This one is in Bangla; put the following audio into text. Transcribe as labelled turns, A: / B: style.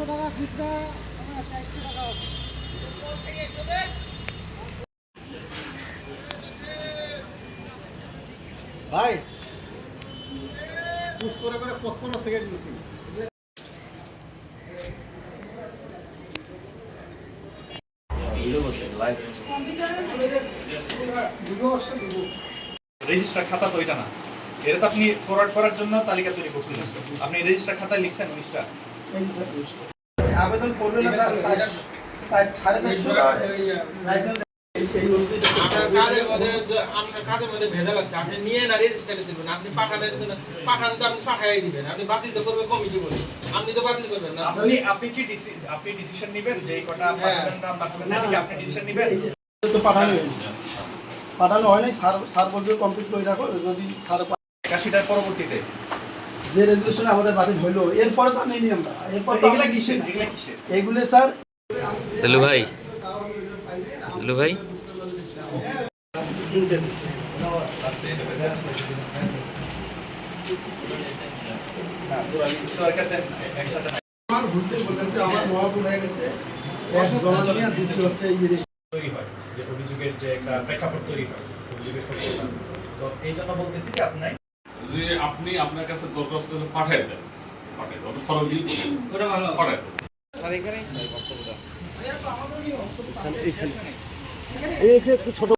A: টাকা খুচরা, 400 টাকা। ভাই পুশ করে 55 সেকেন্ড নিচ্ছি।
B: রেজিস্টার খাতা তো এটা না, এটা তো আপনি ফরওয়ার্ড করার জন্য তালিকা তৈরি করছিলেন। আপনি রেজিস্টার খাতায় লিখছেন 19টা।
C: আবেদন করবেন না স্যার, 450 লাইসেন্স
D: কাজের মধ্যে ভেজাল আছে। আপনি নিয়ে না রেজিস্টারে দিবেন, আপনি পাঠানোর জন্য পাঠান তো আপনি পাঠাই দিবেন, আপনি বাতিল তো করবে কমিটি বলে, আপনি তো বাতিল করবেন না।
B: আপনি কি আপনি ডিসিশন নেবেন যে এই কটা পাঠাবেন না পাঠাবেন না, কি আপনি ডিসিশন নেবেন?
C: তো পাঠানো হয় নাই। স্যার বলছে কমপ্লিট করে রাখো। যদি স্যার
B: 81টার পরবর্তীতে
C: যে রেজুলেশনে আমাদের বাতিল হইলো, এরপরে তো নেই আমরা। এরপর তো
B: এগুলা কিসের এগুলা কিসের?
C: এইগুলো স্যার
E: দুলু ভাই, দুলু ভাই
B: একসাথে
C: আমার ভুলতে বললাম যে আমার মহাভুল হয়ে গেছে। এক জননিয়া দ্বিতীয় হচ্ছে এই
B: তৈরি হয়, যে অভিযোগের যে একটা প্রেক্ষাপট তৈরি হয়, অভিযোগের সত্যতা। তো এই জন্য বলতেছি যে
F: যে আপনি আপনার কাছে দরখাস্ত পাঠায় দেন, পাঠায় দেন, খরচ বিল
D: ওটা ভালো
F: পাঠায় দেন।
A: আর এখানেই বক্তব্যটা
C: এই একটু ছোট